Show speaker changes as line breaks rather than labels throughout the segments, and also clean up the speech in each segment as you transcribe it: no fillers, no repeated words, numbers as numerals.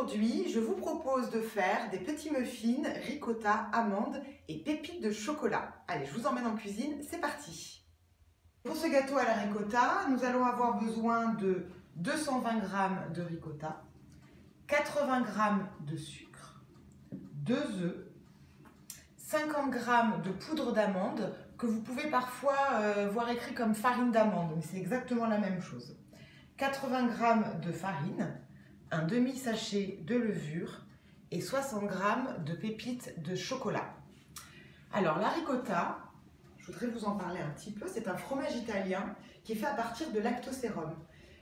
Aujourd'hui, je vous propose de faire des petits muffins ricotta, amandes et pépites de chocolat. Allez, je vous emmène en cuisine, c'est parti. Pour ce gâteau à la ricotta, nous allons avoir besoin de 220 g de ricotta, 80 g de sucre, 2 œufs, 50 g de poudre d'amande, que vous pouvez parfois voir écrit comme farine d'amande, mais c'est exactement la même chose. 80 g de farine, un demi-sachet de levure et 60 g de pépites de chocolat. Alors la ricotta, je voudrais vous en parler un petit peu, c'est un fromage italien qui est fait à partir de lactosérum.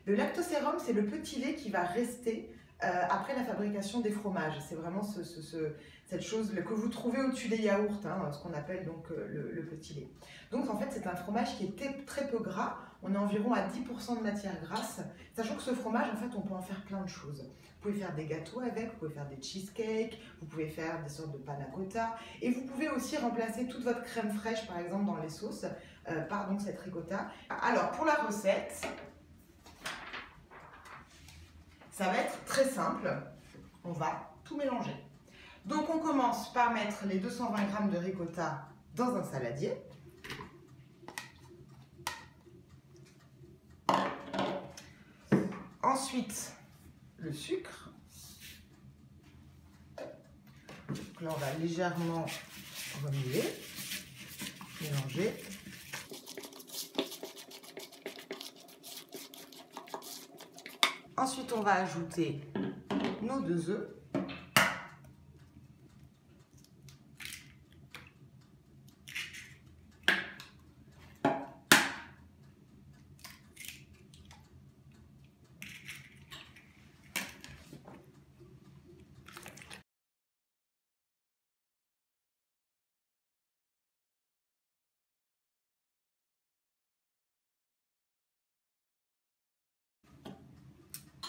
Le lactosérum, c'est le petit lait qui va rester après la fabrication des fromages. C'est vraiment cette chose que vous trouvez au-dessus des yaourts, hein, ce qu'on appelle donc le petit lait. Donc en fait, c'est un fromage qui est très peu gras. On est environ à 10% de matière grasse, sachant que ce fromage, en fait, on peut en faire plein de choses. Vous pouvez faire des gâteaux avec, vous pouvez faire des cheesecakes, vous pouvez faire des sortes de panna cotta, et vous pouvez aussi remplacer toute votre crème fraîche, par exemple, dans les sauces, par donc cette ricotta. Alors, pour la recette, ça va être très simple. On va tout mélanger. Donc, on commence par mettre les 220 g de ricotta dans un saladier. Ensuite, le sucre. Donc là, on va légèrement remuer, mélanger. Ensuite, on va ajouter nos 2 œufs.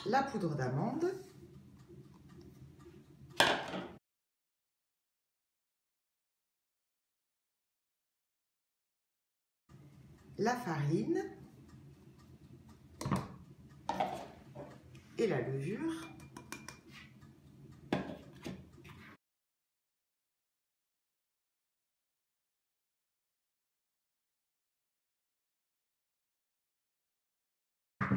La poudre d'amande, la farine et la levure.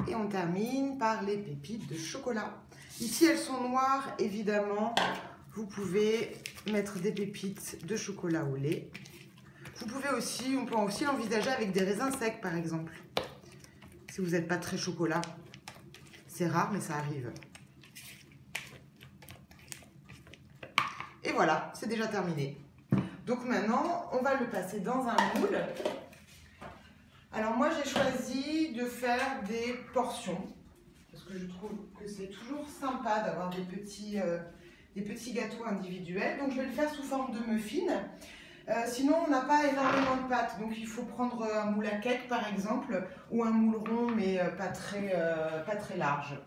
Et on termine par les pépites de chocolat. Ici, elles sont noires, évidemment. Vous pouvez mettre des pépites de chocolat au lait. On peut aussi l'envisager avec des raisins secs, par exemple. Si vous n'êtes pas très chocolat. C'est rare, mais ça arrive. Et voilà, c'est déjà terminé. Donc maintenant, on va le passer dans un moule. Alors moi, j'ai choisi de faire des portions, parce que je trouve que c'est toujours sympa d'avoir des petits gâteaux individuels. Donc je vais le faire sous forme de muffins. Sinon, on n'a pas énormément de pâte, donc il faut prendre un moule à cake par exemple, ou un moule rond, mais pas très large.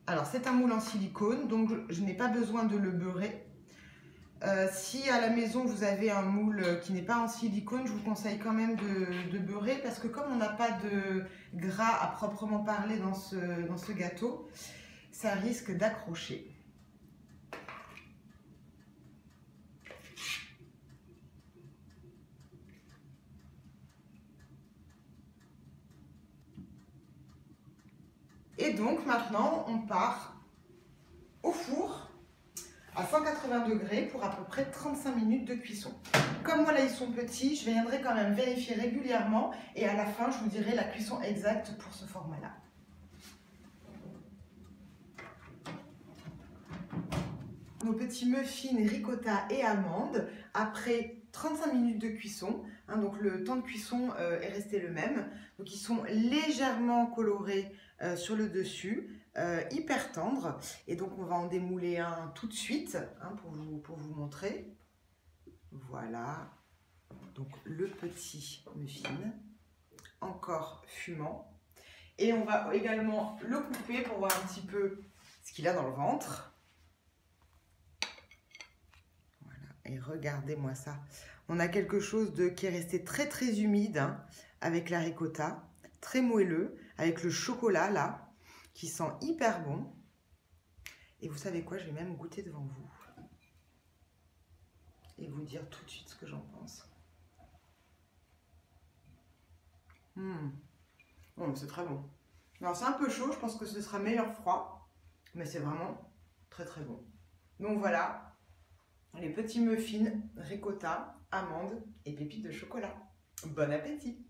Alors c'est un moule en silicone, donc je n'ai pas besoin de le beurrer. Si à la maison vous avez un moule qui n'est pas en silicone, je vous conseille quand même de beurrer, parce que comme on n'a pas de gras à proprement parler dans ce gâteau, ça risque d'accrocher. Et donc maintenant on part au four à 180 degrés pour à peu près 35 minutes de cuisson. Comme voilà, ils sont petits, je viendrai quand même vérifier régulièrement et à la fin, je vous dirai la cuisson exacte pour ce format-là. Nos petits muffins ricotta et amandes après 35 minutes de cuisson, hein, donc le temps de cuisson est resté le même. Donc ils sont légèrement colorés sur le dessus, hyper tendres, et donc on va en démouler un tout de suite, hein, pour vous montrer. Voilà, donc le petit muffin, encore fumant, et on va également le couper pour voir un petit peu ce qu'il a dans le ventre. Et regardez-moi ça. On a quelque chose qui est resté très humide hein, avec la ricotta, très moelleux, avec le chocolat là, qui sent hyper bon. Et vous savez quoi, je vais même goûter devant vous. Et vous dire tout de suite ce que j'en pense. Oh, c'est très bon. Alors c'est un peu chaud, je pense que ce sera meilleur froid. Mais c'est vraiment très bon. Donc voilà, les petits muffins ricotta, amandes et pépites de chocolat. Bon appétit!